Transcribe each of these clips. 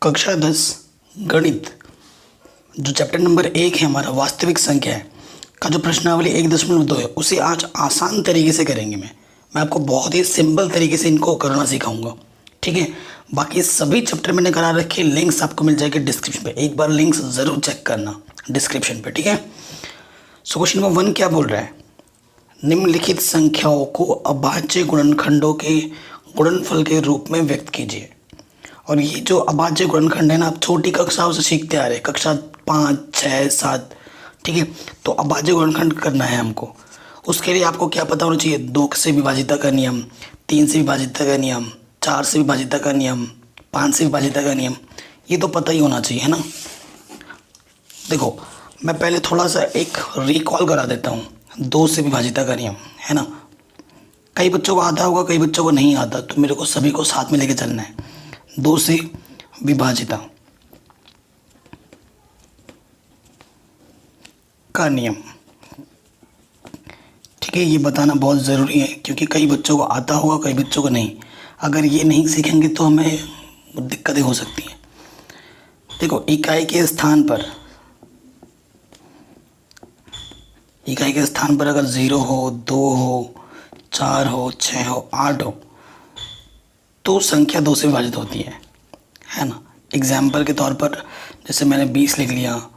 कक्षा 10 गणित जो चैप्टर नंबर 1 है हमारा वास्तविक संख्या है का जो प्रश्नावली 1.2 है उसे आज आसान तरीके से करेंगे। मैं आपको बहुत ही सिंपल तरीके से इनको करना सिखाऊंगा, ठीक है। बाकी सभी चैप्टर मैंने करा रखे, लिंक्स आपको मिल जाएंगे डिस्क्रिप्शन पे, एक बार लिंक्स ज़रूर चेक करना डिस्क्रिप्शन पे, ठीक है। सो क्वेश्चन नंबर 1 क्या बोल रहा है, निम्नलिखित संख्याओं को अभाज्य गुणनखंडों के गुणनफल के रूप में व्यक्त कीजिए। और ये जो अभाज्य गुणनखंड है ना, आप छोटी कक्षाओं से सीखते आ रहे हैं, कक्षा 5, 6, 7, ठीक है। तो अभाज्य गुणनखंड करना है हमको, उसके लिए आपको क्या पता होना चाहिए, 2 से विभाजिता का नियम, 3 से विभाजिता का नियम, 4 से विभाजिता का नियम, 5 से विभाजिता का नियम, ये तो पता ही होना चाहिए, है ना। देखो मैं पहले थोड़ा सा एक रिकॉल करा देता हूँ, 2 से विभाजिता का नियम, है ना। कई बच्चों को आता होगा, कई बच्चों को नहीं आता, तो मेरे को सभी को साथ में लेके चलना है। 2 से विभाजिता का नियम, ठीक है। ये बताना बहुत ज़रूरी है क्योंकि कई बच्चों को आता होगा, कई बच्चों को नहीं। अगर ये नहीं सीखेंगे तो हमें दिक्कतें हो सकती हैं। देखो इकाई के स्थान पर अगर 0 हो, 2 हो, 4 हो, 6 हो, 8 हो तो संख्या 2 से विभाजित होती है ना। एग्जाम्पल के तौर पर जैसे मैंने 20 लिख लिया,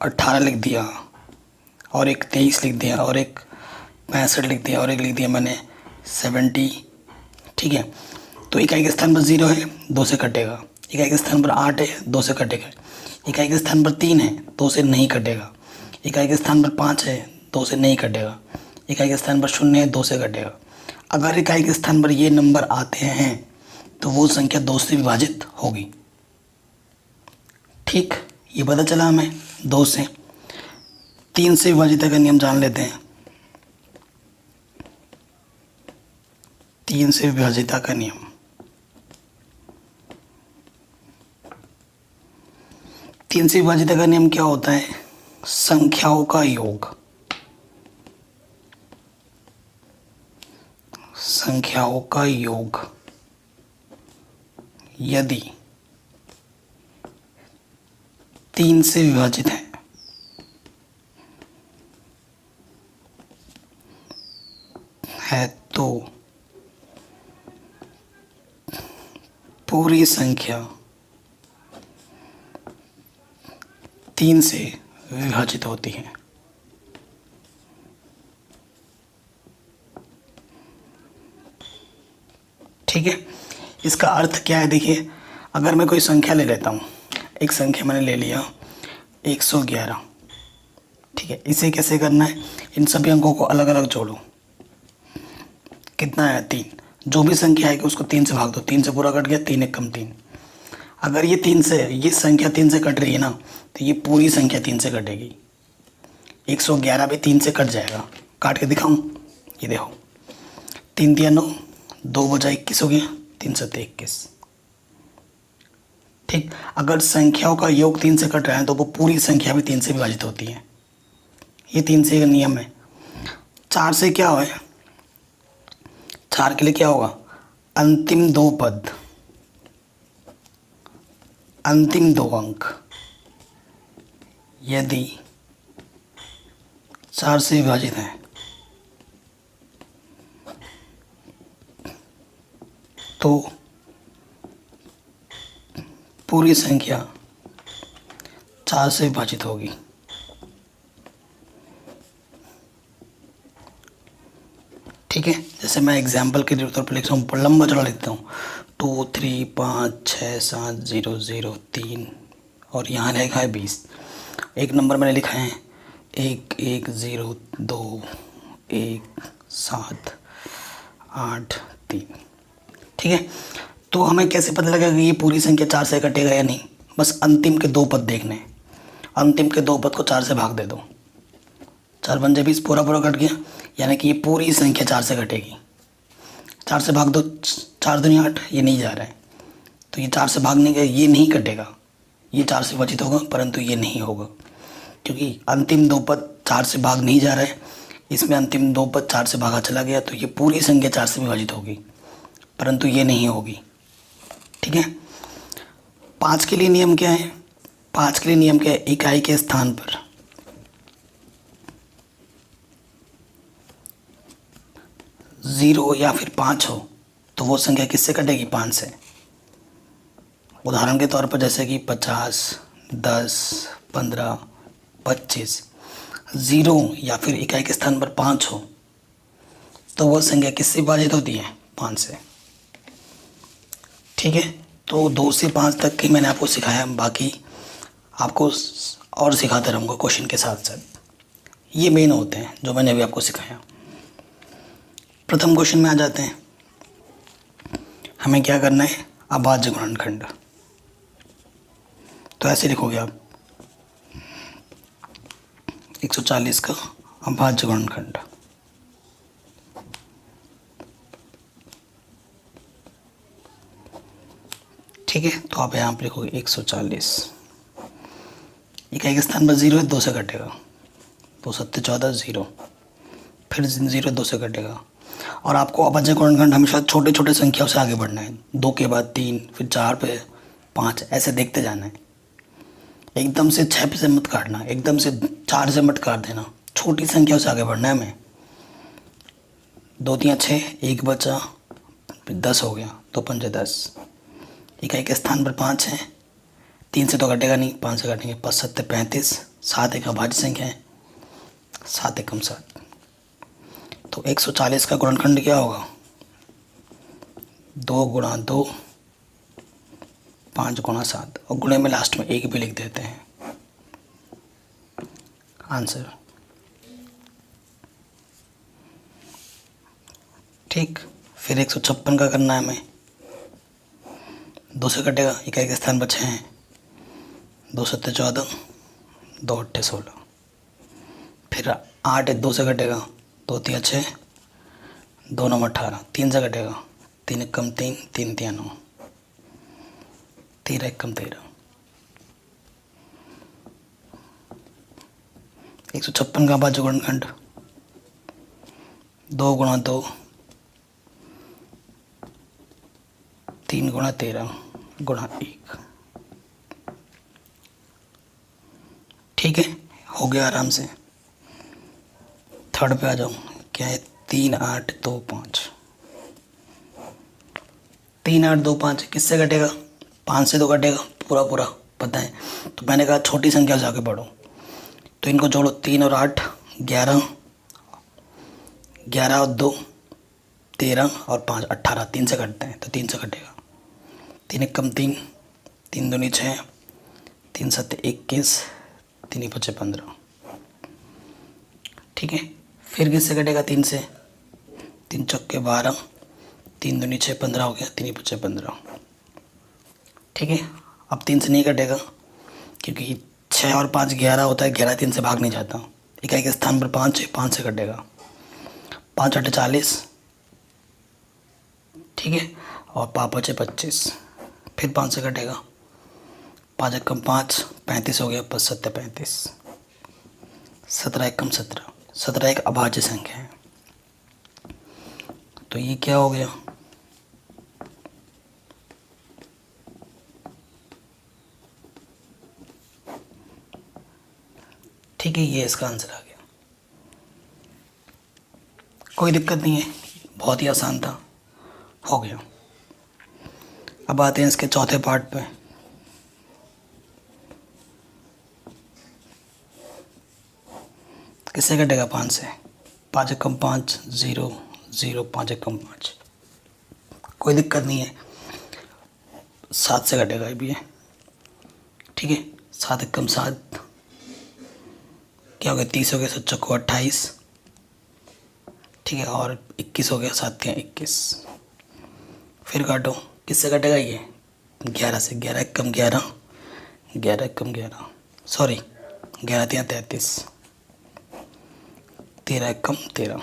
18 लिख दिया, और एक 23 लिख दिया, और एक 65 लिख दिया, और एक लिख दिया मैंने 70, ठीक है। तो इकाई के स्थान पर 0 है, 2 से कटेगा। इकाई के स्थान पर 8 है, 2 से कटेगा। इकाई के स्थान पर 3 है, 2 से नहीं कटेगा। इकाई के स्थान पर 5 है, 2 से नहीं कटेगा। इकाई के स्थान पर 0 है, 2 से कटेगा। अगर इकाई के स्थान पर ये नंबर आते हैं तो वो संख्या 2 से विभाजित होगी, ठीक। ये पता चला हमें 2 से। 3 से विभाजिता का नियम जान लेते हैं। 3 से विभाजिता का नियम, तीन से विभाजिता का नियम क्या होता है, संख्याओं का योग, संख्याओं का योग यदि 3 से विभाजित है तो पूरी संख्या 3 से विभाजित होती है। ठीक है, इसका अर्थ क्या है, देखिए अगर मैं कोई संख्या ले लेता हूँ, एक संख्या मैंने ले लिया 111, ठीक है। इसे कैसे करना है, इन सभी अंकों को अलग अलग जोड़ो, कितना है 3। जो भी संख्या आएगी उसको 3 से भाग दो, 3 से पूरा कट गया, 3 एक कम 3। अगर ये 3 से, ये संख्या 3 से कट रही है ना, तो ये पूरी संख्या 3 से कटेगी। 111 भी 3 से कट जाएगा, काट के दिखाऊं, ये देखो 3 दिया 9, 2 बजा 21 हो गया, 3 7 21, ठीक। अगर संख्याओं का योग 3 से कट रहा है तो वो पूरी संख्या भी 3 से विभाजित होती है। ये 3 से का नियम है। 4 से क्या हो, 4 के लिए क्या होगा, अंतिम 2 पद, अंतिम 2 अंक यदि 4 से विभाजित है तो पूरी संख्या 4 से विभाजित होगी। ठीक है, जैसे मैं एग्जाम्पल के तौर पर लिख रहा हूँ, लंबा चौड़ा लिखता हूँ, 2 3 5 6 7 0 0 3, और यहाँ लिखा है 20। एक नंबर मैंने लिखा है 1 1 0 2 1 7 8 3, ठीक है। तो हमें कैसे पता लगेगा कि ये पूरी संख्या 4 से कटेगा या नहीं, बस अंतिम के 2 पद देखने हैं। अंतिम के 2 पद को 4 से भाग दे दो, 4 पंजे 20, पूरा पूरा कट गया, यानी कि ये पूरी संख्या 4 से कटेगी। 4 से भाग दो, 4 दूनी 8, ये नहीं जा रहा है, तो ये 4 से भागने का, ये नहीं कटेगा, ये 4 से विभाजित होगा, परंतु ये नहीं होगा क्योंकि अंतिम 2 पद 4 से भाग नहीं जा रहा है। इसमें अंतिम 2 पद 4 से भागा चला गया, तो ये पूरी संख्या 4 से विभाजित होगी, परंतु ये नहीं होगी, ठीक है। 5 के लिए नियम क्या है? 5 के लिए नियम क्या है? इकाई के स्थान पर 0 या फिर 5 हो तो वो संख्या किससे कटेगी? 5 से। उदाहरण के तौर पर जैसे कि 50, 10, 15, 25, 0 या फिर इकाई के स्थान पर 5 हो तो वह संख्या किससे विभाजित होती है? 5 से। ठीक है, तो 2 से 5 तक की मैंने आपको सिखाया, बाकी आपको और सिखाते रहूँगा क्वेश्चन के साथ साथ। ये मेन होते हैं जो मैंने अभी आपको सिखाया। प्रथम क्वेश्चन में आ जाते हैं। हमें क्या करना है? अभाज्य गुणनखंड। तो ऐसे लिखोगे आप 140 का अभाज्य गुणनखंड। ठीक है, तो आप यहाँ पर लिखोगे 140। इकाई के स्थान पर 0 है, 2 से कटेगा, 2 7 14, 0, फिर 0 2 से कटेगा। और आपको अभाज्य गुणनखंड हमेशा छोटे छोटे संख्याओं से आगे बढ़ना है। 2 के बाद 3, फिर 4 पे 5, ऐसे देखते जाना है। एकदम से 6 पे से मत काटना, एकदम से 4 से मत काट देना, छोटी संख्याओं से आगे बढ़ना है हमें। 2 3 6, 1 बचा, फिर 10 हो गया, 2 5 10। इकाई के स्थान पर 5 है, 3 से तो कटेगा नहीं, 5 से काटेंगे, 5 7 35, 7 एक अभाज्य संख्या है, 7 एकम 7। तो 140 का गुणनखंड क्या होगा? 2 गुणा 2, 5 गुणा 7, और गुणे में लास्ट में 1 भी लिख देते हैं। आंसर। ठीक, फिर 156 का करना है हमें। 2 से कटेगा, इकाई के स्थान पर 6 हैं, 2 7 14, 2 8 16, फिर 8 2 से कटेगा, 2 3 6, 2 9 18, 3 से कटेगा, 3 1 3, 3 3 9, 13 1 13। 156 का अभाज्य गुणनखंड 2 गुणा 2, 3 गुणा 13 गुणा 1। ठीक है, हो गया आराम से। थर्ड पे आ जाओ, क्या है? 3 8 2 5। 3 8 2 5 किससे कटेगा? 5 से तो कटेगा पूरा पूरा, पता है। तो मैंने कहा छोटी संख्या से आगे बढ़ो, तो इनको जोड़ो। 3 और 8 11, 11 और 2 13, और 5 18, 3 से कटते हैं तो 3 से कटेगा। 3 1 3, 3 2 6, 3 7 21, 3 5 15। ठीक है, फिर किससे कटेगा? 3 से, 3 चौके 12, 3 2 6 15 हो गया, 3 5 15। ठीक है, अब 3 से नहीं कटेगा क्योंकि 6 और 5 11 होता है, 11 3 से भाग नहीं जाता। इकाई के स्थान पर 5 है, 5 से कटेगा, 5 8 40। ठीक है, और 5 5 25, फिर 5 से कटेगा, 5 1 5, 35 हो गया, 5 7 35, 17 1 17। 17 एक अभाज्य संख्या है, तो ये क्या हो गया? ठीक है, ये इसका आंसर आ गया। कोई दिक्कत नहीं है, बहुत ही आसान था, हो गया। अब आते हैं इसके चौथे पार्ट पे। किससे कटेगा? 5 से। 5 1 5, 0 0, 5 1 5। कोई दिक्कत नहीं है, 7 से कटेगा ये भी है। ठीक है, 7 1 7, क्या हो गया? 30 हो गया, 7 चौको 28। ठीक है, और 21 हो गया, 7 3 21। फिर काटो, किससे कटेगा ये? 11 से। 11 1 11, 11 1 11, सॉरी 11 3 33, 13 1 13।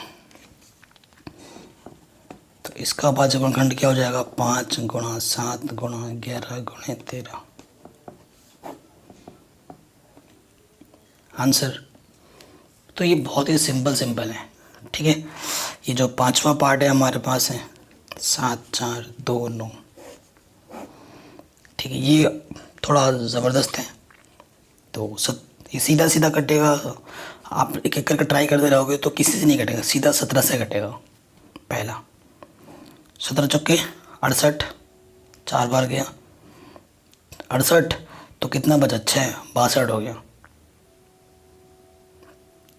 तो इसका अभाज्य गुणनखंड क्या हो जाएगा? 5 गुणा 7 गुणा 11 गुणे 13। आंसर। तो ये बहुत ही सिंपल है। ठीक है, ये जो पांचवा पार्ट है हमारे पास है 7 4 2 9। ठीक है, ये थोड़ा ज़बरदस्त है। तो ये सीधा सीधा कटेगा, आप एक एक करके ट्राई करते रहोगे तो किसी से नहीं कटेगा, सीधा 17 से कटेगा। पहला 17 चौके 68, 4 बार गया 68, तो कितना बचा 6, 62 हो गया।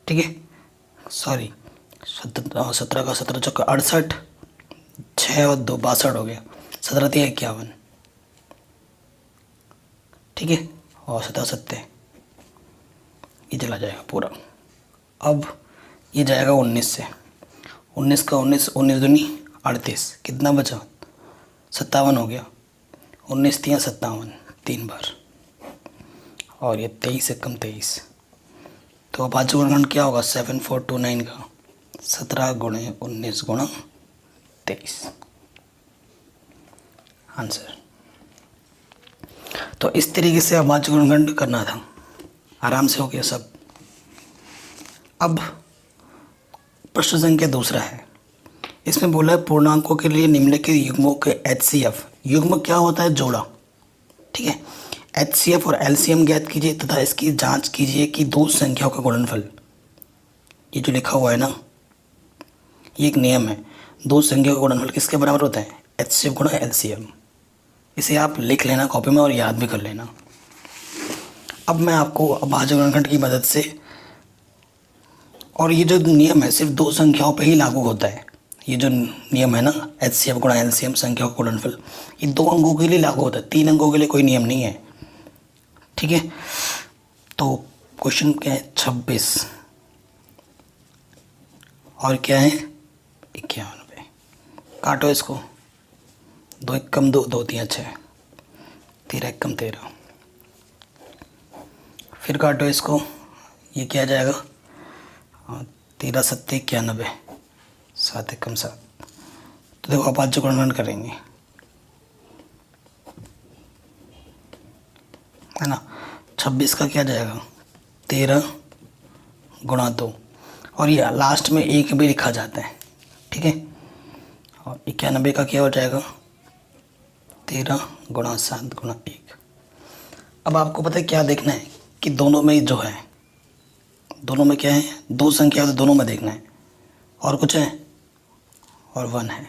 ठीक है, सॉरी 17 का 17 चौका 68, 6 और 2 62 हो गया, 17 3 51। ठीक है, और 17 7 ये चला जाएगा पूरा। अब ये जाएगा 19 से, 19 का 19, 19 दूनी 38, कितना बचा 57 हो गया, 19 3 57, 3 बार। और ये 23 से कम 23, तो अब आज गुणनखंड क्या होगा 7429 का 17 गुणे 19 गुणा 23 आंसर। तो इस तरीके से अभाज्य गुणनखंड करना था, आराम से हो गया सब। अब प्रश्न संख्या दूसरा है, इसमें बोला है पूर्णांकों के लिए निम्नलिखित युग्मों के HCF, युग्म क्या होता है जोड़ा, ठीक है, HCF और LCM ज्ञात कीजिए तथा इसकी जांच कीजिए कि दो संख्याओं का गुणनफल, ये जो लिखा हुआ है ना, ये एक नियम है, दो संख्याओं का गुणनफल किसके बराबर होता है HCF गुणा LCM। इसे आप लिख लेना कॉपी में और याद भी कर लेना। अब मैं आपको अभाज्य गुणनखंड की मदद से, और ये जो नियम है सिर्फ दो संख्याओं पे ही लागू होता है, ये जो नियम है ना HCF गुणा LCM संख्याओं का गुणनफल, ये 2 अंकों के लिए लागू होता है, 3 अंकों के लिए कोई नियम नहीं है। ठीक है, तो क्वेश्चन क्या है 26 और क्या है 51 पे, काटो इसको, 2 1 कम 2, 2 3 6, 13 1 कम 13, फिर काटो इसको, ये क्या जाएगा 13 7 91, 7 1 कम 7। तो देखो आप आज गुणनखंड करेंगे है ना, 26 का क्या जाएगा 13 गुणा 2, और ये लास्ट में 1 भी लिखा जाता है। ठीक है, और 91 का क्या हो जाएगा 13 गुणा 7 गुणा 1। अब आपको पता है क्या देखना है कि दोनों में जो है, दोनों में क्या है, दो संख्या तो दोनों में देखना है, और कुछ है और 1 है।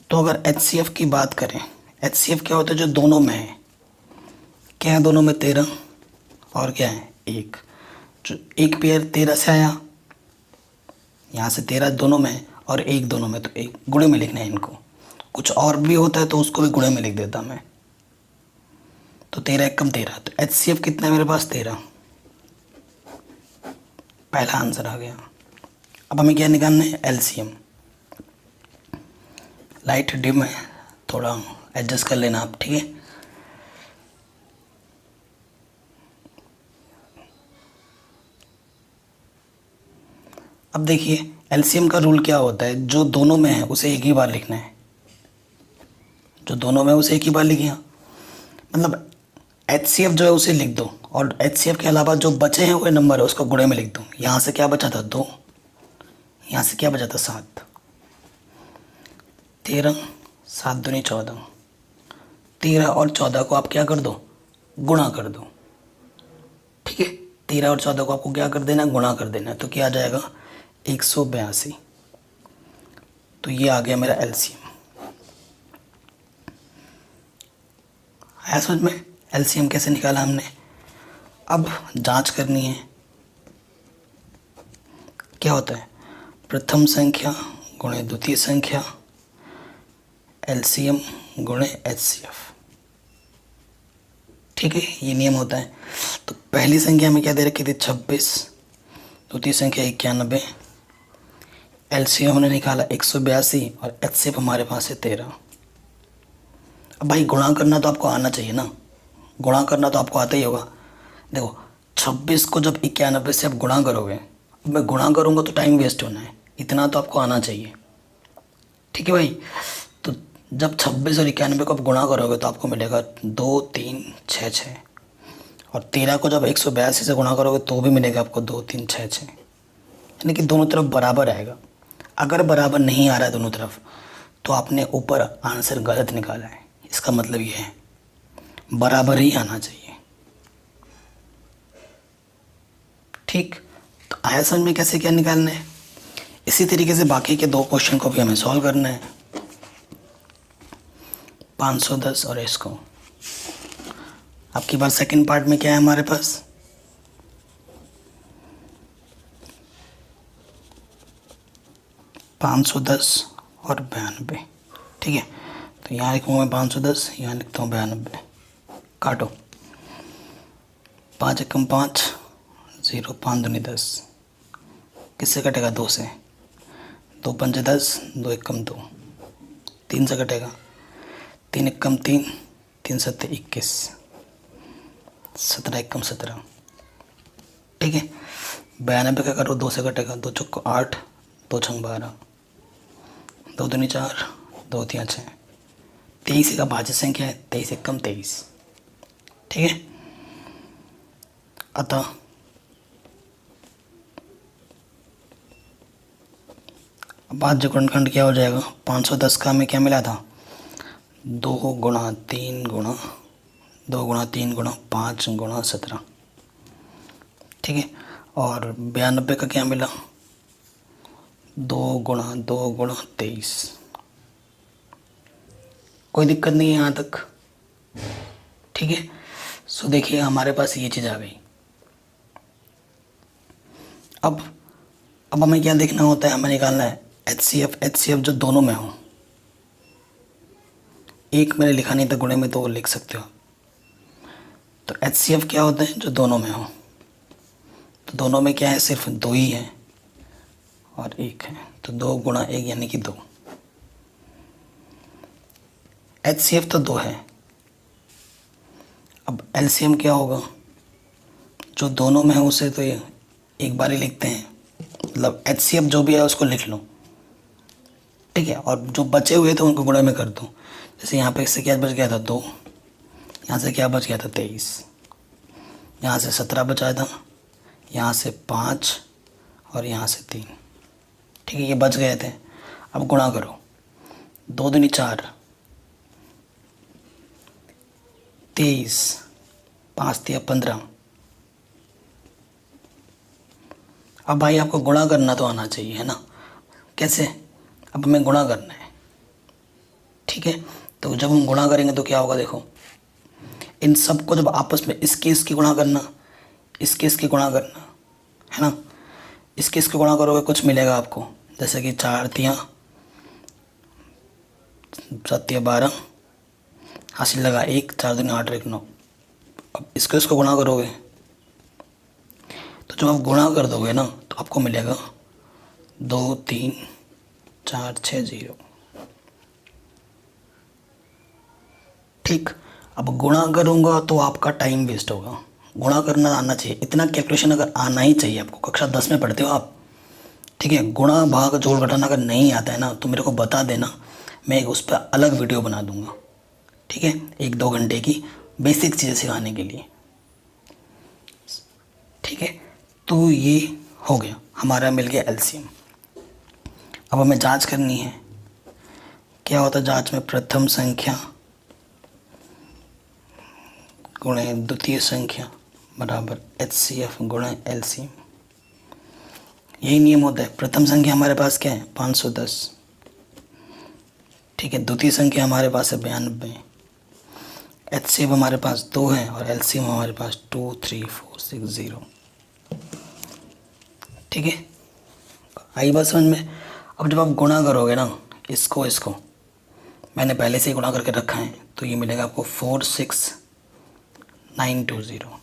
तो अगर HCF की बात करें, HCF क्या होता है जो दोनों में है, क्या है दोनों में 13 और क्या है 1, जो एक पेयर 13 से आया, यहाँ से 13 दोनों में है और 1 दोनों में, तो 1 गुणे में लिखना है इनको। कुछ और भी होता है तो उसको भी गुणे में लिख देता मैं। तो 13 1 कम 13, तो HCF कितना है मेरे पास 13, पहला आंसर आ गया। अब हमें क्या निकालना है LCM। लाइट डिम है, थोड़ा एडजस्ट कर लेना आप। ठीक है, अब देखिए LCM का रूल क्या होता है, जो दोनों में है उसे एक ही बार लिखना है, जो दोनों में उसे एक ही बार लिखिए। मतलब HCF जो है उसे लिख दो, और HCF के अलावा जो बचे हैं वो नंबर है उसको गुणे में लिख दो। यहाँ से क्या बचा था 2, यहाँ से क्या बचा था 7, 13 7 दूनी 14, 13 और 14 को आप क्या कर दो गुणा कर दो। ठीक है, 13 और 14 को आपको क्या कर देना गुणा कर देना, तो क्या आ जाएगा 182। तो ये आ गया मेरा LCM। आया समझ में LCM कैसे निकाला हमने। अब जांच करनी है, क्या होता है प्रथम संख्या गुणे द्वितीय संख्या LCM गुणे HCF। ठीक है, ये नियम होता है। तो पहली संख्या में क्या दे रखी थी 26, द्वितीय संख्या 91, LCM हमने निकाला 182 और HCF हमारे पास है 13। अब भाई गुणा करना तो आपको आना चाहिए ना, गुणा करना तो आपको आता ही होगा। देखो 26 को जब 91 से आप गुणा करोगे, अब मैं गुणा करूँगा तो टाइम वेस्ट होना है, इतना तो आपको आना चाहिए। ठीक है भाई, तो जब 26 और 91 को आप गुणा करोगे तो आपको मिलेगा 2 3 6 6, और 13 को जब 182 से गुणा करोगे तो भी मिलेगा आपको 2 3 6 6, यानी कि दोनों तरफ बराबर आएगा। अगर बराबर नहीं आ रहा है दोनों तरफ तो आपने ऊपर आंसर गलत निकाला है, इसका मतलब ये है। बराबर ही आना चाहिए। ठीक, तो आया समझ में कैसे क्या निकालना है। इसी तरीके से बाकी के 2 क्वेश्चन को भी हमें सॉल्व करना है। 510 और इसको आपकी बार सेकंड पार्ट में क्या है हमारे पास, 510 और 92। ठीक है, तो यहाँ लिखूँगा मैं 510, यहाँ लिखता हूँ 92। काटो, 5 एकम 5, 0, 5 दूनी 10, किससे कटेगा 2 से, 2 पंचे 10, 2 एकम 2, 3 से कटेगा, 3 एकम 3, 3 सत्ते 21, 17 एकम 17। ठीक है, 92 का करो, 2 से कटेगा, 2 चौको 8, 2 छंग 12, 2 दूनी 4, 2 तिया 6, 23 का भाज्य संख्या है, 23 एकम 23। ठीक है, अतः भाज्य गुणनखंड क्या हो जाएगा, 510 का हमें क्या मिला था, 2 गुणा 3 गुणा 2 गुणा 3 गुणा 5 गुणा 17। ठीक है, और 92 का क्या मिला, 2 गुणा 2 गुणा 23। कोई दिक्कत नहीं है यहाँ तक। ठीक है, सो देखिए हमारे पास ये चीज़ आ गई। अब हमें क्या देखना होता है, हमें निकालना है HCF जो दोनों में हो। एक मैंने लिखा नहीं था, गुणे में तो लिख सकते हो। तो HCF क्या होता है, जो दोनों में हो। तो दोनों में क्या है, सिर्फ 2 ही है और 1 है, तो 2 गुणा 1 यानी कि 2। HCF तो 2 है। अब LCM क्या होगा, जो दोनों में है उसे तो ये एक बार ही लिखते हैं, मतलब HCF जो भी है उसको लिख लो। ठीक है, और जो बचे हुए थे उनको गुणे में कर दो। जैसे यहाँ पे इससे क्या बच गया था 2, यहाँ से क्या बच गया था 23, यहाँ से 17 बचा था, यहाँ से 5 और यहाँ से 3। ठीक है, ये बच गए थे। अब गुणा करो, 2 दूनी 4, 23, 5 तिया 15। अब भाई आपको गुणा करना तो आना चाहिए, है ना। कैसे, अब हमें गुणा करना है। ठीक है, तो जब हम गुणा करेंगे तो क्या होगा, देखो इन सबको जब आपस में इसके गुणा करना, इसके गुणा करना, है ना। इसके गुणा करोगे कुछ मिलेगा आपको, जैसे कि 4 तिया 7 तिया 12, हासिल लगा 1, 4 दूनी 8 1 9। अब इसको गुणा करोगे तो जब आप गुणा कर दोगे ना तो आपको मिलेगा 2 3 4 6 0। ठीक, अब गुणा करूँगा तो आपका टाइम वेस्ट होगा। गुणा करना आना चाहिए, इतना कैलकुलेशन अगर आना ही चाहिए आपको। कक्षा 10 में पढ़ते हो आप। ठीक है, गुणा भाग जोड़ घटाना अगर नहीं आता है ना तो मेरे को बता देना, मैं उस पर अलग वीडियो बना दूंगा। ठीक है, 1-2 घंटे की बेसिक चीज़ें सिखाने के लिए। ठीक है, तो ये हो गया, हमारा मिल गया LCM। अब हमें जांच करनी है, क्या होता है जांच में, प्रथम संख्या गुणे द्वितीय संख्या बराबर HCF गुणे LCM। यही नियम होता है। प्रथम संख्या हमारे पास क्या है, 510। ठीक है, द्वितीय संख्या हमारे पास है 92। HCF हमारे पास 2 है और LCM हमारे पास 2 3 4 6 0। ठीक है, आई बात समझ में। अब जब आप गुणा करोगे ना इसको मैंने पहले से ही गुणा करके रखा है, तो ये मिलेगा आपको 46920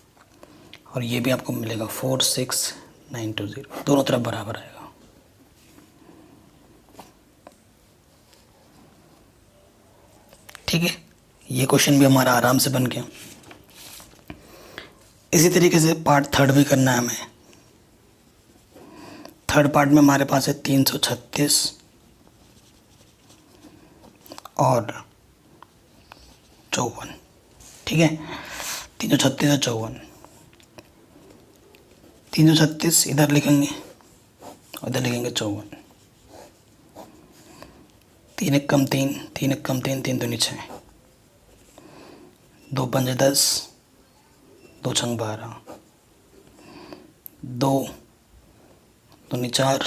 और ये भी आपको मिलेगा 46920। दोनों तरफ बराबर आएगा। ठीक है, ये क्वेश्चन भी हमारा आराम से बन गया। इसी तरीके से पार्ट 3 भी करना है हमें। थर्ड पार्ट में हमारे पास है 336 और 54। ठीक है, 336 और 54। 336 इधर लिखेंगे और इधर लिखेंगे 54। 3 एकम 3, 3 एकम 3, 3 दूनी 6, दो पंजे 10, दो छंग 12, दो दूनी 4,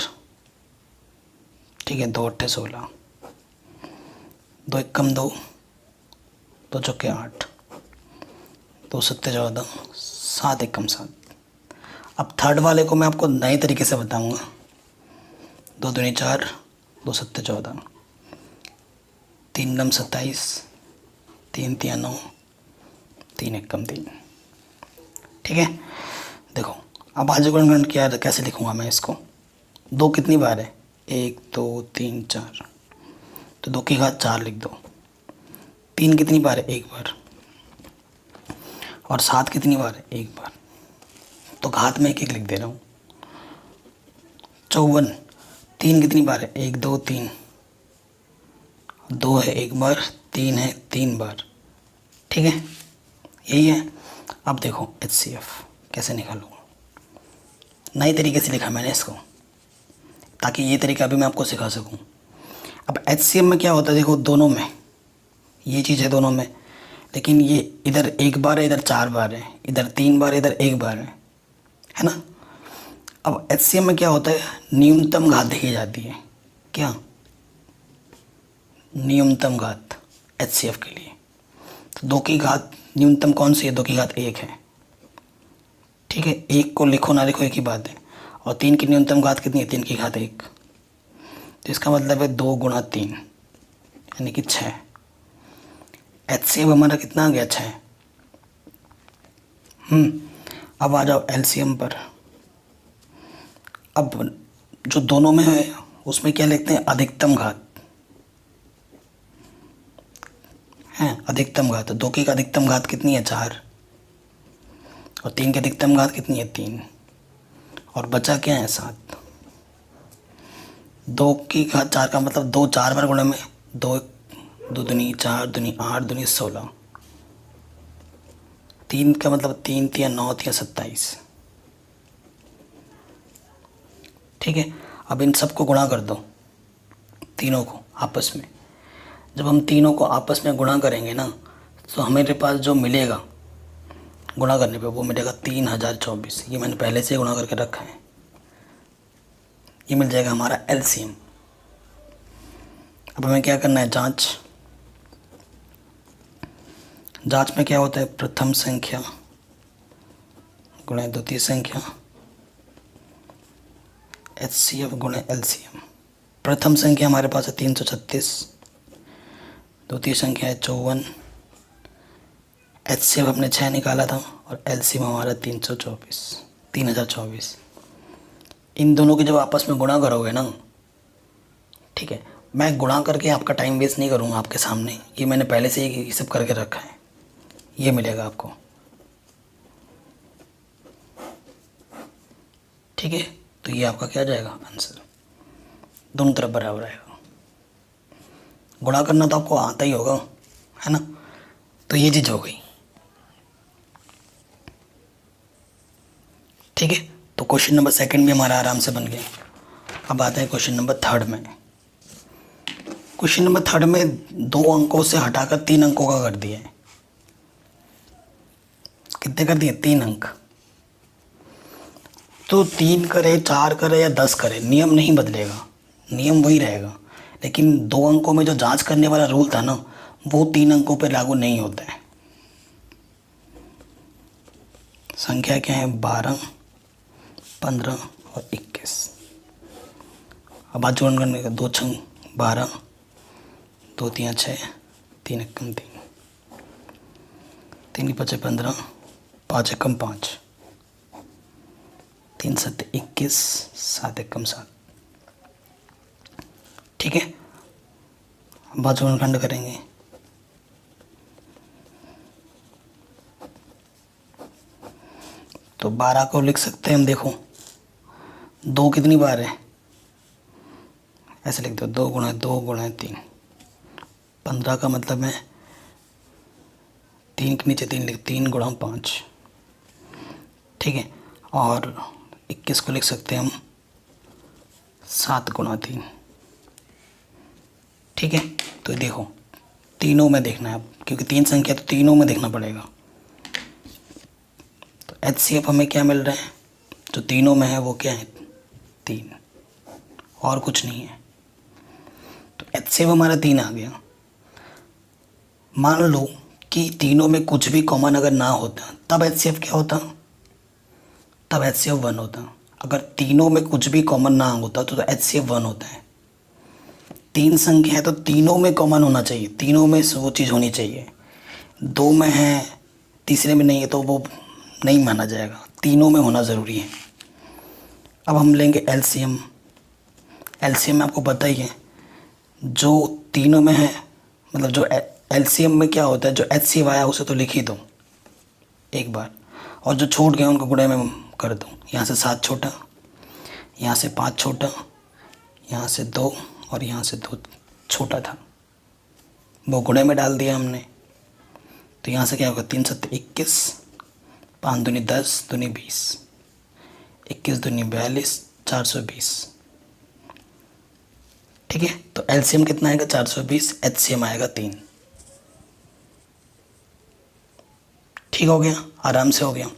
ठीक है, दो अट्ठे 16, दो एकम 2, दो चौके 8, दो सत्ते 14, सात एकम 7। अब थर्ड वाले को मैं आपको नए तरीके से बताऊंगा। दो दूनी 4, दो सत्ते 14, तीन नम 27, तीन तिया 9, तीन एकम 3, ठीक है। देखो अब आज गुणन क्या कैसे लिखूंगा मैं इसको। दो कितनी बार है, 1 2 3 4, तो 2 की घात 4 लिख दो। तीन कितनी बार है, एक बार। और 7 कितनी बार है, एक बार। तो घात में एक एक लिख दे रहा हूँ। 54, तीन कितनी बार है, 1 2 3, 2 है एक बार, 3 है 3 बार, ठीक है, यही है। अब देखो HCF कैसे निकालूंगा, नए तरीके से लिखा मैंने इसको, ताकि ये तरीका भी मैं आपको सिखा सकूं। अब HCF में क्या होता है, देखो दोनों में ये चीज़ है दोनों में, लेकिन ये इधर एक बार है, इधर 4 बार है, इधर 3 बार, इधर एक बार है ना। अब HCF में क्या होता है, न्यूनतम घात देखी जाती है। क्या न्यूनतम घात HCF के लिए, तो 2 की घात न्यूनतम कौन सी है, 2 की घात 1 है, ठीक है। 1 को लिखो ना लिखो एक ही बात है। और 3 की न्यूनतम घात कितनी है, 3 की घात 1, तो इसका मतलब है 2 गुणा 3 यानी कि 6। HCF हमारा कितना आ गया, 6। अब आ जाओ LCM पर। अब जो दोनों में है उसमें क्या लिखते हैं, अधिकतम घात है, अधिकतम घात। 2 की अधिकतम घात कितनी है, 4, और 3 की अधिकतम घात कितनी है, 3, और बचा क्या है, 7। 2 की घात 4 का मतलब 2 4 बार गुणे में 2 2 दूनी 4 दूनी 8 दूनी 16, 3 का मतलब 3 तिया 9 तिया 27, ठीक है। अब इन सबको गुणा कर दो, तीनों को आपस में। जब हम तीनों को आपस में गुणा करेंगे ना, तो हमारे पास जो मिलेगा गुणा करने पे वो मिलेगा 3024। ये मैंने पहले से गुणा करके रखा है, ये मिल जाएगा हमारा LCM। अब हमें क्या करना है, जांच में क्या होता है, प्रथम संख्या गुणे द्वितीय संख्या, HCF गुणे LCM। प्रथम संख्या हमारे पास है 336, द्वितीय संख्या है 54, HCF हमने 6 निकाला था, और LCM हमारा 3024। इन दोनों की जब आपस में गुणा करोगे ना, ठीक है, मैं गुणा करके आपका टाइम वेस्ट नहीं करूँगा आपके सामने, ये मैंने पहले से ही ये सब करके रखा है, ये मिलेगा आपको, ठीक है। तो ये आपका क्या जाएगा आंसर, दोनों तरफ बराबर आएगा। गुणा करना तो आपको आता ही होगा, है ना। तो ये चीज़ हो गई, ठीक है। तो क्वेश्चन नंबर 2 भी हमारा आराम से बन गया। अब आते हैं क्वेश्चन नंबर 3 में। क्वेश्चन नंबर 3 में 2 अंकों से हटाकर 3 अंकों का कर दिया है। कितने कर दिए, 3 अंक। तो 3 करे, 4 करे या 10 करे, नियम नहीं बदलेगा, नियम वही रहेगा। लेकिन 2 अंकों में जो जांच करने वाला रूल था ना, वो 3 अंकों पर लागू नहीं होता है। संख्या क्या है, 12, 15 और 21। अब आज जोड़ करने का, 2 छंग 12, 2 तिया 6, 3 एकम 3, 3 की 5 15, 5 एकम 5, 3 7 21, 7 एकम 7, ठीक है। अब आज खंड करेंगे। तो 12 को लिख सकते हैं हम, देखो 2 कितनी बार है, ऐसे लिख दो, 2 गुणा 2 गुणा 3। 15 का मतलब है 3 के नीचे 3 लिख, 3 गुणा 5, ठीक है। और 21 को लिख सकते हैं हम 7 गुणा 3, ठीक है। तो देखो तीनों में देखना है, क्योंकि 3 संख्या तो तीनों में देखना पड़ेगा। तो HCF हमें क्या मिल रहा है, जो तीनों में है वो क्या है, 3, और कुछ नहीं है। तो HCF हमारा 3 आ गया। मान लो कि तीनों में कुछ भी कॉमन अगर ना होता तब HCF क्या होता, तब HCF 1 होता। अगर तीनों में कुछ भी कॉमन ना होता तो HCF 1 होता है। 3 संख्या है तो तीनों में कॉमन होना चाहिए, तीनों में वो चीज़ होनी चाहिए। 2 में है, तीसरे में नहीं है तो वो नहीं माना जाएगा, तीनों में होना ज़रूरी है। अब हम लेंगे LCM। LCM में आपको पता ही है, जो तीनों में है, मतलब जो LCM में क्या होता है, जो HCF आया उसे तो लिख ही दो एक बार, और जो छूट गए उनको गुणे में कर दो। यहाँ से 7 छोटा, यहाँ से 5 छोटा, यहाँ से 2 और यहाँ से 2 छोटा था, वो गुणे में डाल दिया हमने। तो यहाँ से क्या होगा, 3 7 21, 5 दूनी 10, दूनी 20, 21 दूनी 42, 420। ठीक है, तो LCM कितना आएगा, 420, HCM आएगा 3। ठीक हो गया, आराम से हो गया,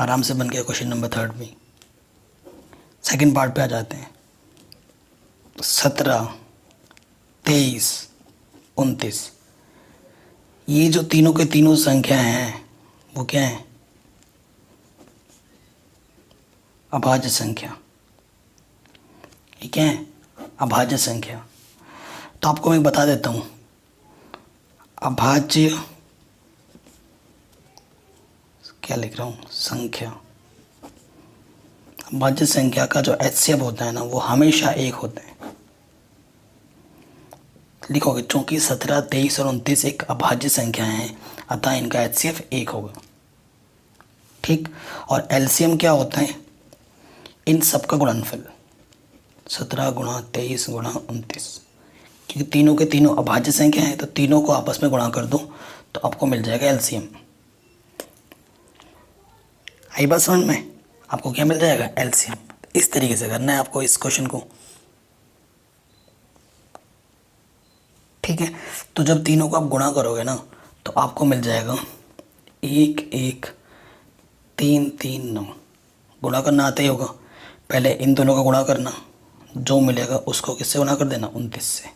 आराम से बन गया क्वेश्चन नंबर 3 भी। सेकंड पार्ट पे आ जाते हैं। 17, 23, 29, ये जो तीनों के तीनों संख्या हैं वो क्या है, अभाज्य संख्या। ये क्या है, अभाज्य संख्या। तो आपको मैं बता देता हूँ, अभाज्य क्या लिख रहा हूँ, संख्या। अभाज्य संख्या का जो HCF होता है ना वो हमेशा 1 होता है। लिखोगे चूंकि 17, 23 और 29 एक अभाज्य संख्या है, अतः इनका HCF 1 होगा। ठीक, और LCM क्या होता है, इन सब का गुणनफल, 17 गुणा 23 गुणा 29, क्योंकि तीनों के तीनों अभाज्य संख्या है तो तीनों को आपस में गुणा कर दो तो आपको मिल जाएगा LCM। आई बात समझ में, आपको क्या मिल जाएगा, LCM। इस तरीके से करना है आपको इस क्वेश्चन को। ठीक है, तो जब तीनों को आप गुणा करोगे ना तो आपको मिल जाएगा 1 1 3 3 9। गुणा करना आता ही होगा, पहले इन दोनों का गुणा करना, जो मिलेगा उसको किससे गुणा कर देना, 29 से,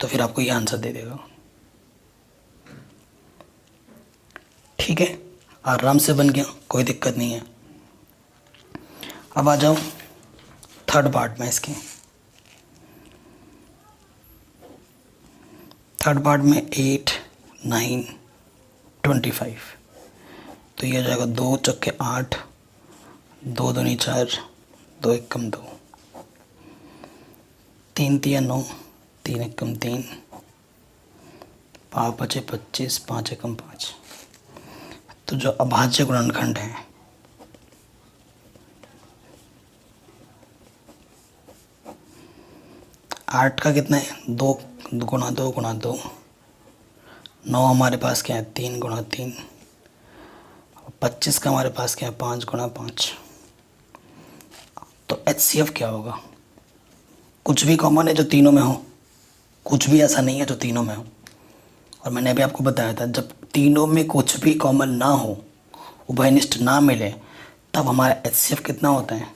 तो फिर आपको ये आंसर दे देगा। ठीक है, आराम से बन गया, कोई दिक्कत नहीं है। अब आ जाओ थर्ड पार्ट में। इसके थर्ड पार्ट में 8 9 25, तो ये आ जाएगा 2 चक्के 8, 2 दूनी 4, 2 एकम 2, 3 तिया 9, 3 एकम 3, 5 बचे 25, 5 एकम 5। तो जो अभाज्य गुणनखंड है, आठ का कितना है, 2 गुणा 2 गुणा 2, 9 हमारे पास क्या है, 3 गुणा 3, 25 का हमारे पास क्या है, 5 गुणा 5। तो HCF क्या होगा, कुछ भी कॉमन है जो तीनों में हो, कुछ भी ऐसा नहीं है जो तीनों में हो। और मैंने अभी आपको बताया था, जब तीनों में कुछ भी कॉमन ना हो, उभयनिष्ठ ना मिले, तब हमारा HCF कितना होता है,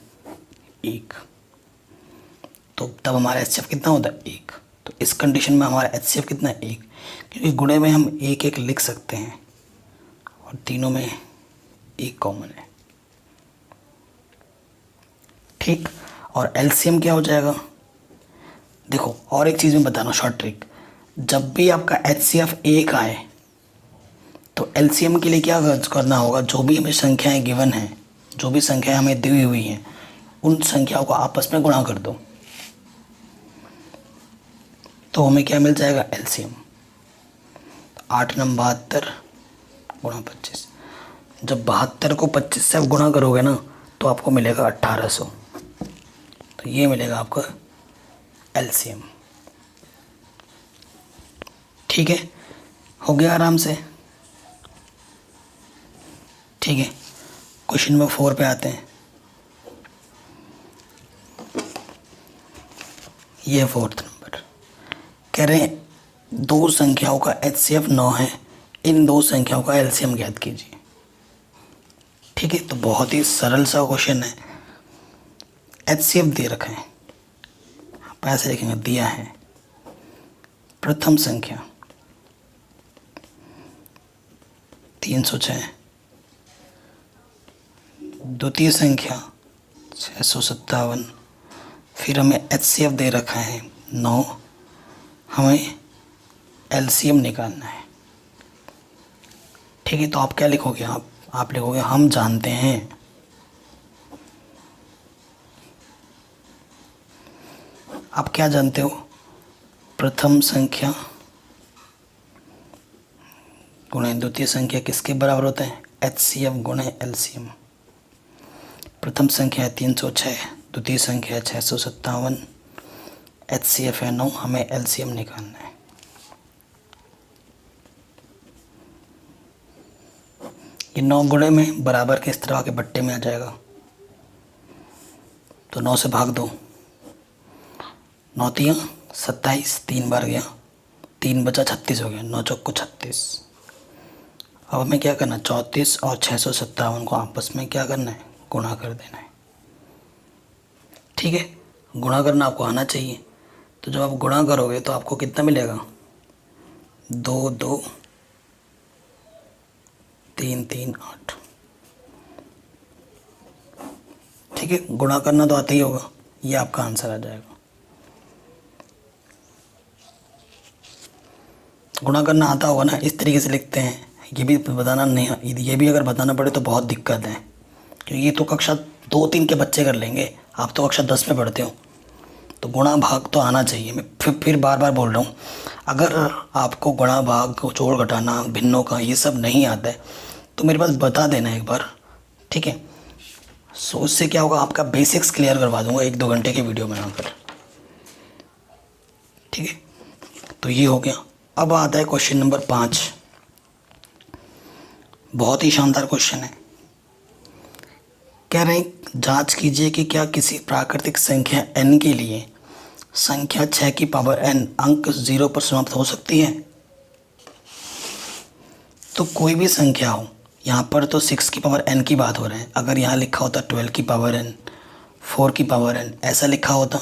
1। तो तब हमारा HCF कितना होता है, 1। तो इस कंडीशन में हमारा HCF कितना है, 1, क्योंकि गुणे में हम 1 1 लिख सकते हैं और तीनों में 1 कॉमन है। ठीक, और LCM क्या हो जाएगा, देखो और एक चीज़ में बताना, शॉर्ट ट्रिक, जब भी आपका HCF 1 आए तो LCM के लिए क्या करना होगा, जो भी हमें संख्याएं गिवन हैं, जो भी संख्याएं हमें दी हुई हैं, उन संख्याओं को आपस में गुणा कर दो, तो हमें क्या मिल जाएगा, LCM। 8 9 72 गुणा 25, जब 72 को 25 से आप गुणा करोगे ना तो आपको मिलेगा 1800। तो ये मिलेगा आपका LCM। ठीक है, हो गया आराम से। ठीक है, क्वेश्चन नंबर 4 पे आते हैं। ये 4th नंबर, कह रहे हैं दो संख्याओं का HCF 9 है, इन दो संख्याओं का LCM ज्ञात कीजिए। ठीक है, तो बहुत ही सरल सा क्वेश्चन है। HCF दे रखा है, पैसे लिखेंगे, दिया है प्रथम संख्या 306, द्वितीय संख्या 657, फिर हमें HCF दे रखा है 9, हमें LCM निकालना है। ठीक है, तो आप क्या लिखोगे, आप लिखोगे हम जानते हैं आप क्या जानते हो, प्रथम संख्या गुणे द्वितीय संख्या किसके बराबर होते हैं, HCF गुणे LCM। प्रथम संख्या है 306, द्वितीय संख्या है 657, HCF है 9, हमें LCM निकालना है। ये 9 गुणे में बराबर के इस तरह के बट्टे में आ जाएगा, तो 9 से भाग दो, 9 तियाँ 27, 3 बार गया, 3 बचा 36 हो गया, 9 चौको 36। अब हमें क्या करना है, 34 और 657 को आपस में क्या करना है, गुणा कर देना है। ठीक है, गुणा करना आपको आना चाहिए। तो जब आप गुणा करोगे तो आपको कितना मिलेगा, 2 2 3 3 8। ठीक है, गुणा करना तो आता ही होगा, ये आपका आंसर आ जाएगा। गुणा करना आता होगा ना, इस तरीके से लिखते हैं। ये भी बताना नहीं, ये भी अगर बताना पड़े तो बहुत दिक्कत है, क्योंकि ये तो कक्षा 2 3 के बच्चे कर लेंगे, आप तो कक्षा 10 में पढ़ते हो। तो गुणा भाग तो आना चाहिए। मैं फिर बार बार बोल रहा हूँ, अगर आपको गुणा भाग जोड़ घटाना भिन्नों का ये सब नहीं आता है तो मेरे पास बता देना एक बार। ठीक है, सो उससे क्या होगा, आपका बेसिक्स क्लियर करवा दूंगा 1-2 घंटे की वीडियो बनाकर। ठीक है, तो ये हो गया। अब आता है क्वेश्चन नंबर 5, बहुत ही शानदार क्वेश्चन है। कह रहे हैं जांच कीजिए कि क्या किसी प्राकृतिक संख्या n के लिए संख्या 6 की पावर n अंक 0 पर समाप्त हो सकती है। तो कोई भी संख्या हो, यहाँ पर तो 6 की पावर n की बात हो रहा है, अगर यहाँ लिखा होता 12 की पावर n, 4 की पावर n ऐसा लिखा होता,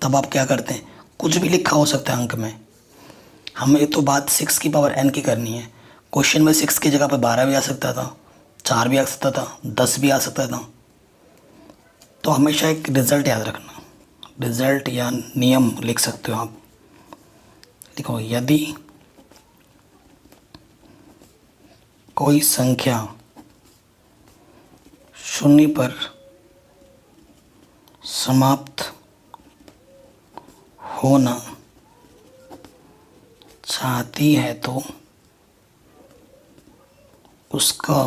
तब आप क्या करते हैं, कुछ भी लिखा हो सकता है अंक में। हमें तो बात 6 की पावर n की करनी है। क्वेश्चन में 6 की जगह पर 12 भी आ सकता था, 4 भी आ सकता था, 10 भी आ सकता था। तो हमेशा एक रिज़ल्ट याद रखना, रिज़ल्ट या नियम लिख सकते हो आप। देखो, यदि कोई संख्या 0 पर समाप्त होना चाहती है तो उसका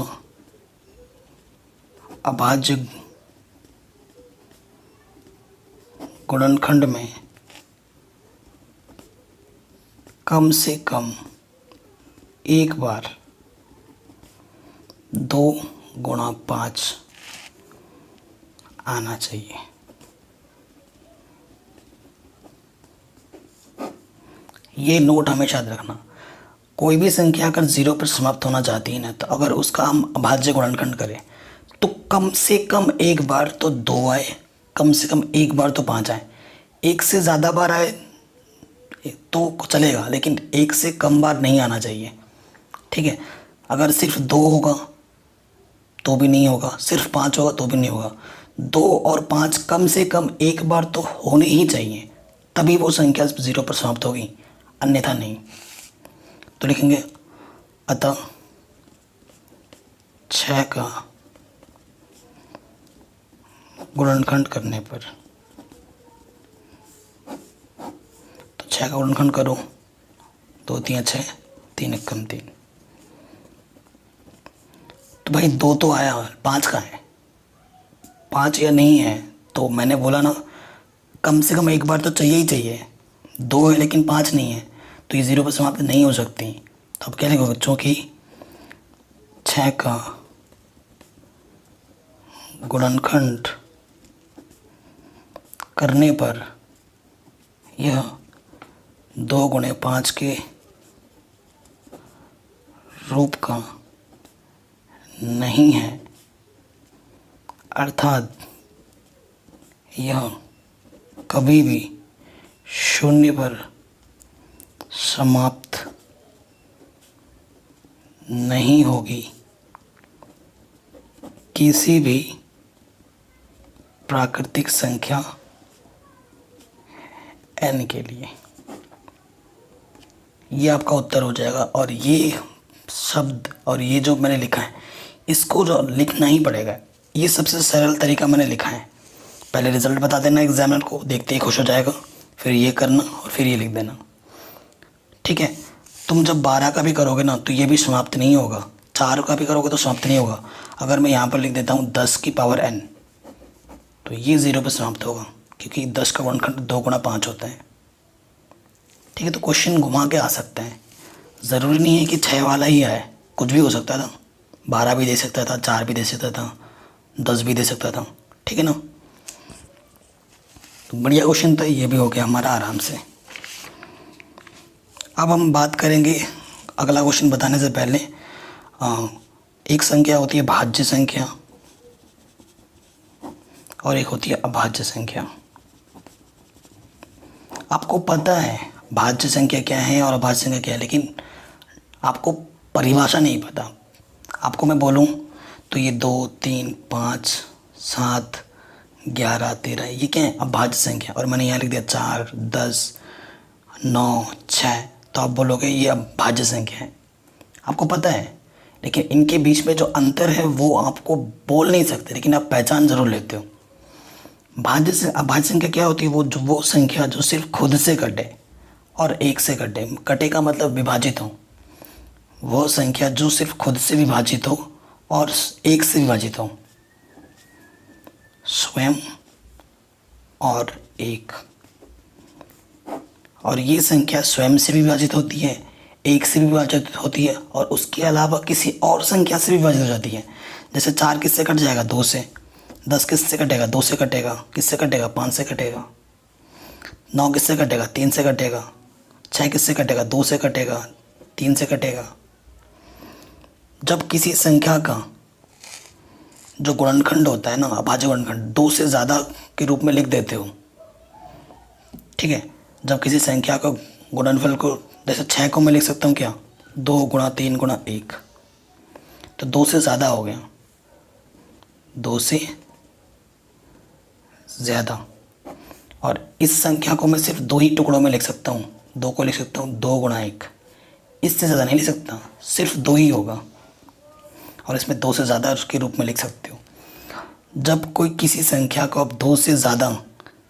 अभाज्य गुणनखंड में कम से कम एक बार 2 गुणा 5 आना चाहिए। ये नोट हमेशा याद रखना, कोई भी संख्या अगर 0 पर समाप्त होना चाहती है ना, तो अगर उसका हम अभाज्य गुणनखंड करें तो कम से कम एक बार तो 2 आए, कम से कम एक बार तो 5 आए। एक से ज़्यादा बार आए तो चलेगा, लेकिन एक से कम बार नहीं आना चाहिए। ठीक है, अगर सिर्फ 2 होगा तो भी नहीं होगा, सिर्फ 5 होगा तो भी नहीं होगा। 2 और 5 कम से कम एक बार तो होने ही चाहिए, तभी वो संख्या 0 पर समाप्त होगी, अन्यथा नहीं। तो लिखेंगे अतः 6 का गुणनखंड करने पर, तो 6 का गुणनखंड करो, 2 3 6, 3 1 3। तो भाई 2 तो आया, 5 का है, 5 या नहीं है, तो मैंने बोला ना कम से कम एक बार तो चाहिए ही चाहिए। 2 है लेकिन 5 नहीं है, तो ये 0 पर समाप्त नहीं हो सकती। तो अब क्या लिखोगे, चूँकि 6 का गुणनखंड करने पर यह 2 × 5 के रूप का नहीं है, अर्थात यह कभी भी शून्य पर समाप्त नहीं होगी किसी भी प्राकृतिक संख्या n के लिए। ये आपका उत्तर हो जाएगा। और ये शब्द और ये जो मैंने लिखा है इसको जो लिखना ही पड़ेगा। ये सबसे सरल तरीका मैंने लिखा है। पहले रिजल्ट बता देना एग्जामिनर को, देखते ही खुश हो जाएगा, फिर ये करना और फिर ये लिख देना। ठीक है। तुम जब 12 का भी करोगे ना तो ये भी समाप्त नहीं होगा, 4 का भी करोगे तो समाप्त नहीं होगा। अगर मैं यहाँ पर लिख देता हूँ 10 की पावर n तो ये 0 पर समाप्त होगा, क्योंकि 10 का गुणनखंड 2 × 5 होता है। ठीक है। तो क्वेश्चन घुमा के आ सकते हैं, ज़रूरी नहीं है कि 6 वाला ही आए, कुछ भी हो सकता था। 12 भी दे सकता था, 4 भी दे सकता था, 10 भी दे सकता था। ठीक है ना। तो बढ़िया क्वेश्चन था, ये भी हो गया हमारा आराम से। अब हम बात करेंगे अगला क्वेश्चन बताने से पहले। एक संख्या होती है भाज्य संख्या और एक होती है अभाज्य संख्या। आपको पता है भाज्य संख्या क्या है और अभाज्य संख्या क्या है, लेकिन आपको परिभाषा नहीं पता। आपको मैं बोलूं तो ये 2, 3, 5, 7, 11, 13 ये क्या है? अभाज्य संख्या। और मैंने यहाँ लिख दिया 4, 10, 9, 6, तो आप बोलोगे ये अभाज्य संख्या है। आपको पता है, लेकिन इनके बीच में जो अंतर है वो आपको बोल नहीं सकते, लेकिन आप पहचान जरूर लेते हो। अभाज्य संख्या क्या होती है? वो संख्या जो सिर्फ खुद से कटे और एक से कटे। कटे का मतलब विभाजित हो। वो संख्या जो सिर्फ खुद से विभाजित हो और एक से विभाजित हो। स्वयं और एक। और ये संख्या स्वयं से भी विभाजित होती है, एक से भी विभाजित होती है, और उसके अलावा किसी और संख्या से भी विभाजित हो जाती है। जैसे 4 किससे कट जाएगा? 2 से। 10 किससे कटेगा? 2 से कटेगा। किससे कटेगा? 5 से कटेगा। 9 किससे कटेगा? 3 से कटेगा। 6 किससे कटेगा? 2 से कटेगा, 3 से कटेगा। जब किसी संख्या का जो गुणनखंड होता है ना, अभाज्य गुणनखंड, 2 से ज़्यादा के रूप में लिख देते हो। ठीक है। जब किसी संख्या का गुणनफल को, जैसे 6 को मैं लिख सकता हूँ क्या? 2 × 3 × 1, तो 2 से ज़्यादा हो गया, 2 से ज़्यादा। और इस संख्या को मैं सिर्फ 2 ही टुकड़ों में लिख सकता हूँ। 2 को लिख सकता हूँ 2 × 1, इससे ज़्यादा नहीं लिख सकता, सिर्फ 2 ही होगा। और इसमें 2 से ज़्यादा के रूप में लिख सकते हो। जब कोई किसी संख्या को आप 2 से ज़्यादा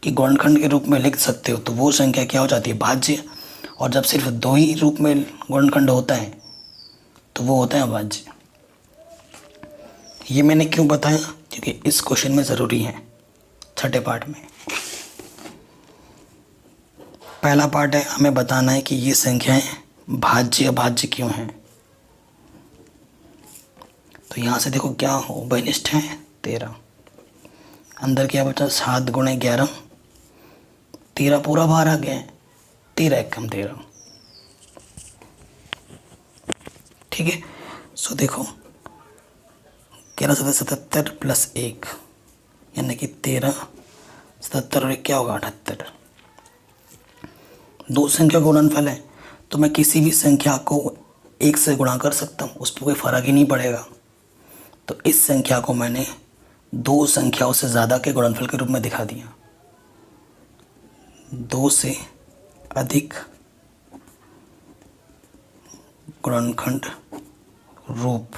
की गुणनखंड के रूप में लिख सकते हो तो वो संख्या क्या हो जाती है? भाज्य। और जब सिर्फ 2 ही रूप में गुणनखंड होता है तो वो होता है अभाज्य। ये मैंने क्यों बताया? क्योंकि इस क्वेश्चन में ज़रूरी है। छठे पार्ट में पहला पार्ट है, हमें बताना है कि ये संख्याएं भाज्य अभाज्य क्यों हैं। तो यहाँ से देखो क्या हो, उभयनिष्ठ है 13। अंदर क्या बचा? 7 × 11, 13 पूरा बाहर आ गया है। 13 × 1 = 13। ठीक है। सो देखो 11 × 77 + 1 यानी कि 13, 77 और 1 क्या होगा? 78। 2 संख्या गुणनफल है तो मैं किसी भी संख्या को 1 से गुणा कर सकता हूँ, उस पर कोई फ़र्क ही नहीं पड़ेगा। तो इस संख्या को मैंने 2 संख्याओं से ज़्यादा के गुणनफल के रूप में दिखा दिया। 2 से अधिक गुणनखंड रूप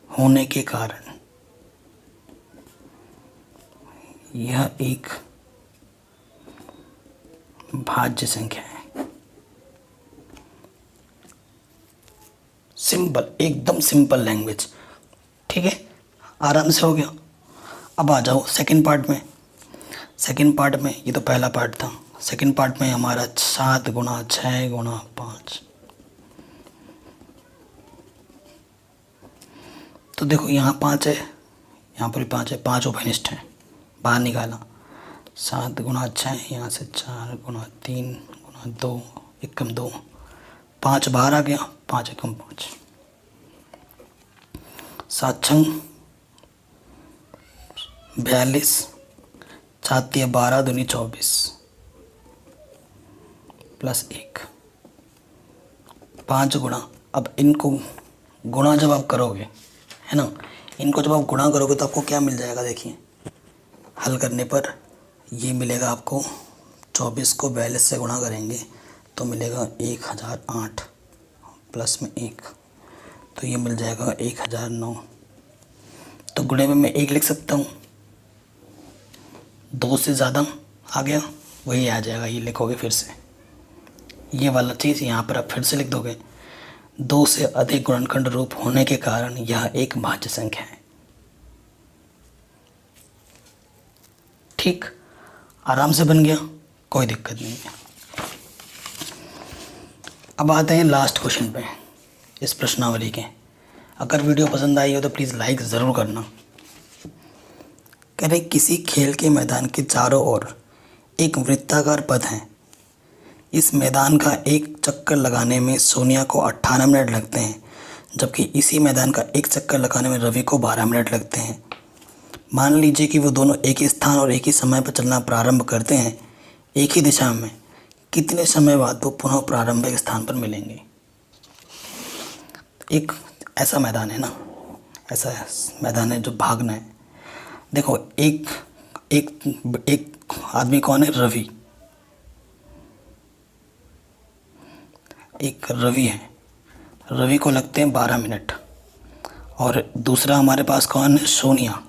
होने के कारण यह एक भाज्य संख्या है। सिंपल, एकदम सिंपल लैंग्वेज। ठीक है, आराम से हो गया। अब आ जाओ सेकंड पार्ट में। सेकंड पार्ट में, ये तो पहला पार्ट था, सेकंड पार्ट में हमारा 7 × 6 × 5। तो देखो यहाँ 5 है, यहाँ पर भी 5 है, 5 उभयनिष्ठ है, बाहर निकाला 7 गुणा 6, यहाँ से 4 गुणा 3 गुणा 2, एकम 2, 5 बाहर आ गया, 5 एकम 5, 7 छंग 42, 7 या 12 दूनी 24 प्लस 1, 5 गुणा। अब इनको गुणा जब आप करोगे, है ना, इनको जब आप गुणा करोगे तो आपको क्या मिल जाएगा, देखिए हल करने पर ये मिलेगा आपको, 24 को 42 से गुणा करेंगे तो मिलेगा 1008 प्लस में 1, तो ये मिल जाएगा 1009। तो गुणे में मैं 1 लिख सकता हूँ, 2 से ज़्यादा आ गया वही आ जाएगा, ये लिखोगे फिर से, ये वाला चीज़ यहाँ पर आप फिर से लिख दोगे। 2 से अधिक गुणनखंड रूप होने के कारण यह एक भाज्य संख्या है। ठीक, आराम से बन गया, कोई दिक्कत नहीं है। अब आते हैं लास्ट क्वेश्चन पे इस प्रश्नावली के। अगर वीडियो पसंद आई हो तो प्लीज़ लाइक ज़रूर करना। कह रहे किसी खेल के मैदान के चारों ओर एक वृत्ताकार पथ है। इस मैदान का एक चक्कर लगाने में सोनिया को 18 मिनट लगते हैं, जबकि इसी मैदान का एक चक्कर लगाने में रवि को 12 मिनट लगते हैं। मान लीजिए कि वो दोनों एक ही स्थान और एक ही समय पर चलना प्रारंभ करते हैं एक ही दिशा में, कितने समय बाद वो पुनः प्रारंभिक स्थान पर मिलेंगे। एक ऐसा मैदान है ना, ऐसा मैदान है जो भागना है। देखो एक एक एक आदमी कौन है, रवि, एक रवि है, रवि को लगते हैं 12 मिनट, और दूसरा हमारे पास कौन है, सोनिया,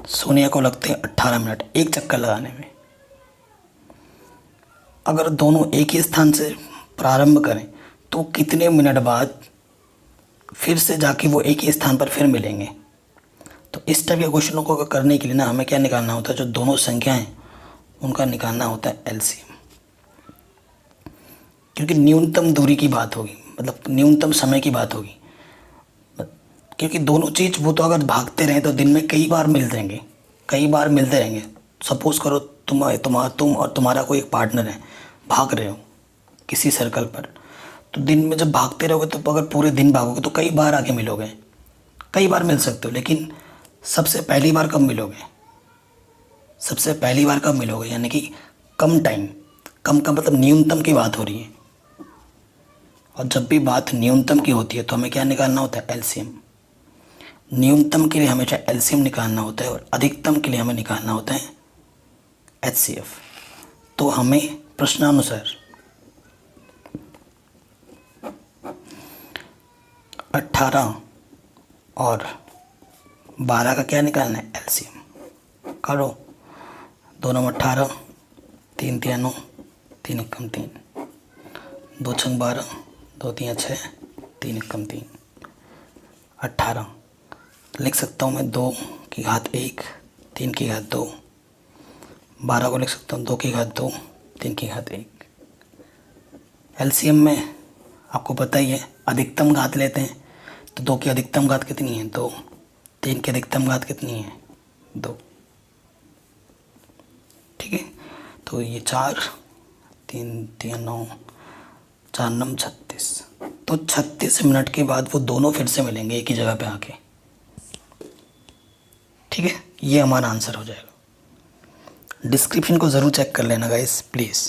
सोनिया को लगते हैं 18 मिनट एक चक्कर लगाने में। अगर दोनों एक ही स्थान से प्रारंभ करें तो कितने मिनट बाद फिर से जाके वो एक ही स्थान पर फिर मिलेंगे। तो इस टाइप के क्वेश्चनों को करने के लिए ना हमें क्या निकालना होता है, जो दोनों संख्या हैं उनका निकालना होता है एलसीएम, क्योंकि न्यूनतम दूरी की बात होगी, मतलब न्यूनतम समय की बात होगी। क्योंकि दोनों चीज़ वो तो अगर भागते रहें तो दिन में कई बार मिलते रहेंगे, कई बार मिलते रहेंगे। सपोज़ करो तुम और तुम्हारा कोई एक पार्टनर है, भाग रहे हो किसी सर्कल पर, तो दिन में जब भागते रहोगे तो अगर पूरे दिन भागोगे तो कई बार आके मिलोगे, कई बार मिल सकते हो। लेकिन सबसे पहली बार कब मिलोगे, सबसे पहली बार कब मिलोगे, यानी कि कम टाइम, कम का मतलब न्यूनतम की बात हो रही है। और जब भी बात न्यूनतम की होती है तो हमें क्या निकालना होता है, एलसीएम। न्यूनतम के लिए हमेशा एलसीएम निकालना होता है और अधिकतम के लिए हमें निकालना होता है एचसीएफ। तो हमें प्रश्नानुसार 18 और 12 का क्या निकालना है, एलसीएम। करो, 2 9 18, 3 3 9, 3 1 3, 2 6 12, 2 3 6, 3 1 3, 18 लिख सकता हूँ मैं 2 की घात 1, 3 की घात 2, 12 को लिख सकता हूँ 2 की घात 2, 3 की घात 1। एलसीएम में आपको पता ही है अधिकतम घात लेते हैं, तो 2 की अधिकतम घात कितनी है, 2, 3 की अधिकतम घात कितनी है, 2। ठीक है, तो ये 4 3 3 9, 4 9 36, तो 36 मिनट के बाद वो दोनों फिर से मिलेंगे एक ही जगह पे आके। ठीक है, ये हमारा आंसर हो जाएगा। डिस्क्रिप्शन को ज़रूर चेक कर लेना गाइस प्लीज़।